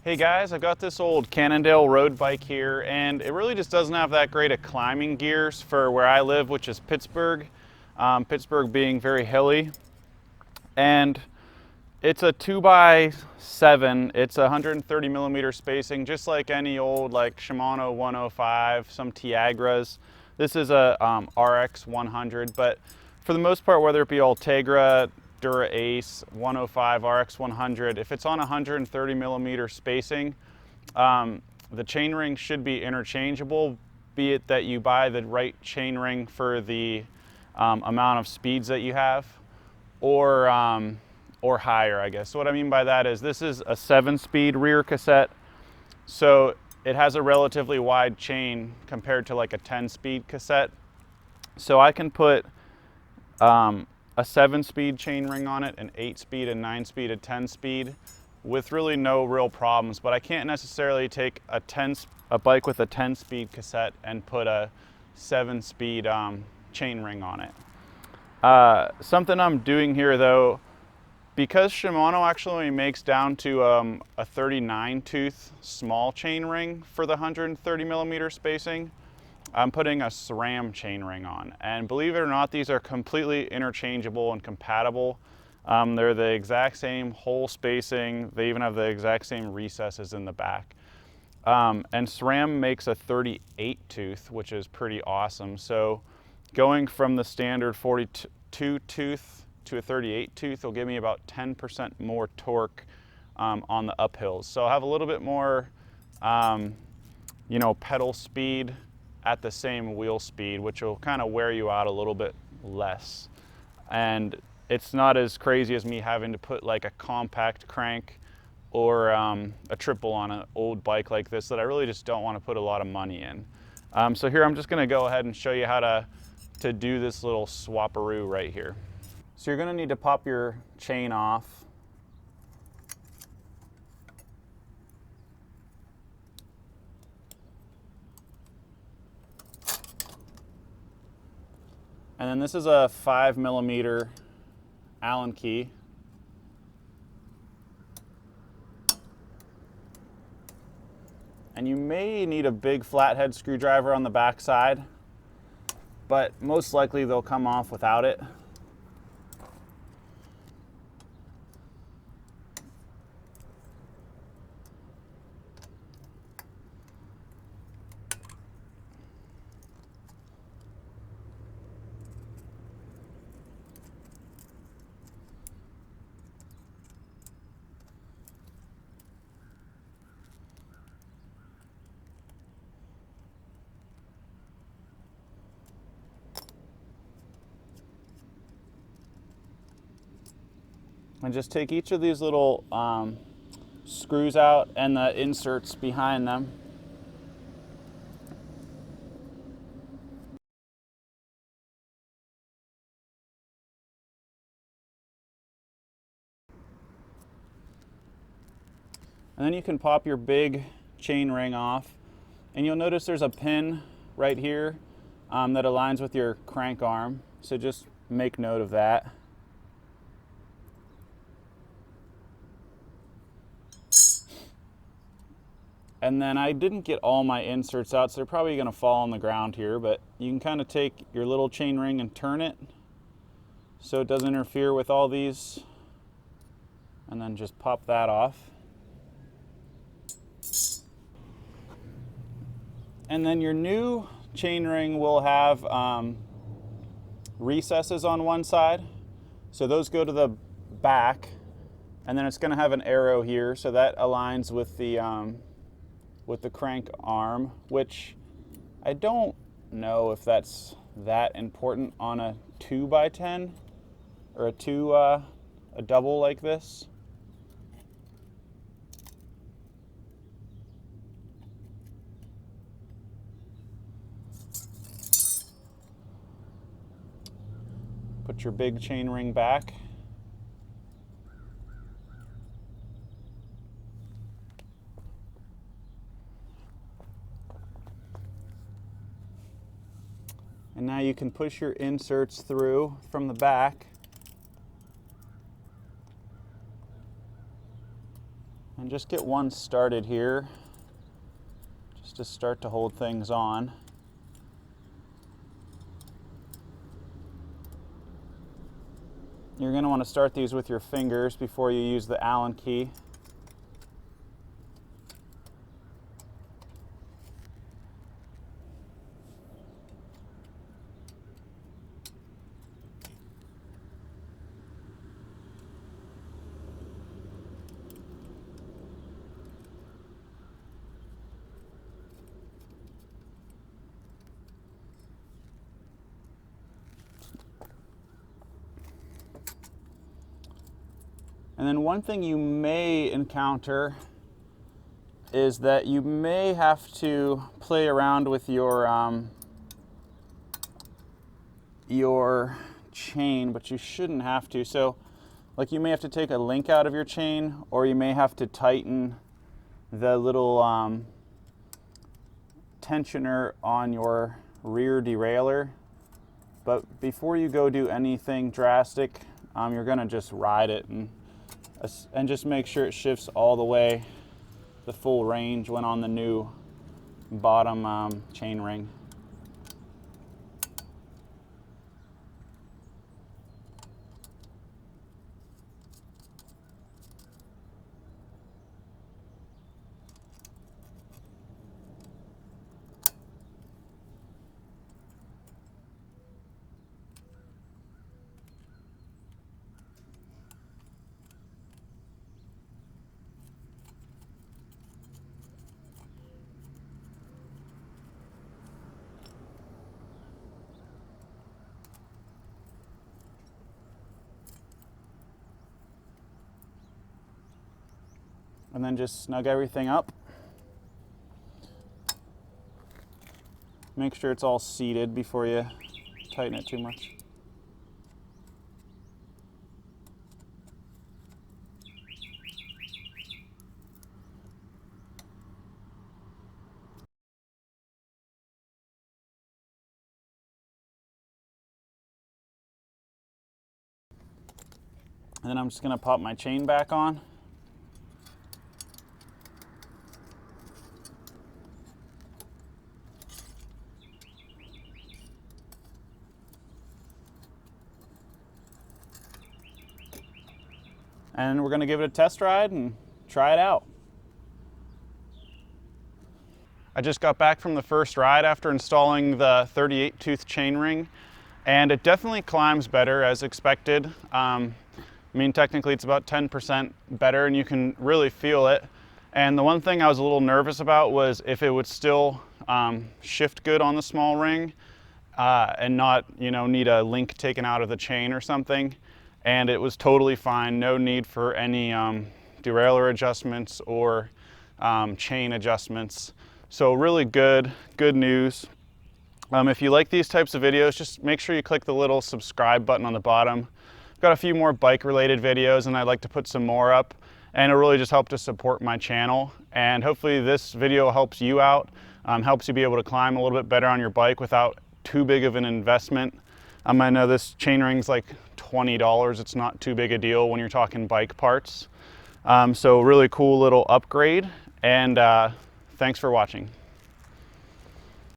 Hey guys, I've got this old Cannondale road bike here, and it really just doesn't have that great of climbing gears for where I live, which is Pittsburgh. Pittsburgh being very hilly. And it's a 2x7. It's 130 millimeter spacing, just like any old like Shimano 105, some Tiagras. This is a RX100, but for the most part, whether it be Ultegra, Dura Ace, 105, RX100, if it's on 130 millimeter spacing, the chainring should be interchangeable, be it that you buy the right chainring for the amount of speeds that you have, or higher, I guess. So what I mean by that is this is a 7-speed rear cassette, so it has a relatively wide chain compared to like a 10-speed cassette. So I can put a 7-speed chainring on it, an 8-speed, a 9-speed, a 10-speed with really no real problems, but I can't necessarily take a bike with a 10-speed cassette and put a 7-speed chainring on it. Something I'm doing here though, because Shimano actually makes down to a 39 tooth small chainring for the 130 millimeter spacing, I'm putting a Sram chainring on. And believe it or not, these are completely interchangeable and compatible. They're the exact same hole spacing. They even have the exact same recesses in the back. And Sram makes a 38 tooth, which is pretty awesome. So going from the standard 42 tooth to a 38 tooth will give me about 10% more torque on the uphills. So I'll have a little bit more, pedal speed at the same wheel speed, which will kind of wear you out a little bit less. And it's not as crazy as me having to put like a compact crank or a triple on an old bike like this that I really just don't want to put a lot of money in. So here I'm just going to go ahead and show you how to do this little swaparoo right here. So you're going to need to pop your chain off. And then this is a 5mm Allen key. And you may need a big flathead screwdriver on the back side, but most likely they'll come off without it. And just take each of these little screws out and the inserts behind them. And then you can pop your big chain ring off, and you'll notice there's a pin right here that aligns with your crank arm. So just make note of that. And then I didn't get all my inserts out, so they're probably gonna fall on the ground here, but you can kind of take your little chain ring and turn it so it doesn't interfere with all these, and then just pop that off. And then your new chain ring will have recesses on one side, so those go to the back, and then it's gonna have an arrow here, so that aligns with the crank arm, which I don't know if that's that important on a 2x10 or a double like this. Put your big chain ring back. And now you can push your inserts through from the back and just get one started here, just to start to hold things on. You're going to want to start these with your fingers before you use the Allen key. And then one thing you may encounter is that you may have to play around with your chain, but you shouldn't have to. So like you may have to take a link out of your chain, or you may have to tighten the little tensioner on your rear derailleur. But before you go do anything drastic, you're gonna just ride it and just make sure it shifts all the way, the full range when on the new bottom chain ring. And then just snug everything up. Make sure it's all seated before you tighten it too much. And then I'm just gonna pop my chain back on. And we're gonna give it a test ride and try it out. I just got back from the first ride after installing the 38 tooth chainring, and it definitely climbs better as expected. I mean, technically it's about 10% better and you can really feel it. And the one thing I was a little nervous about was if it would still shift good on the small ring and not, need a link taken out of the chain or something. And it was totally fine. No need for any derailleur adjustments or chain adjustments. So really good news. If you like these types of videos, just make sure you click the little subscribe button on the bottom. I've got a few more bike related videos and I'd like to put some more up, and it really just helps to support my channel. And hopefully this video helps you out, helps you be able to climb a little bit better on your bike without too big of an investment. I know this chainring's like $20. It's not too big a deal when you're talking bike parts. So really cool little upgrade, and thanks for watching.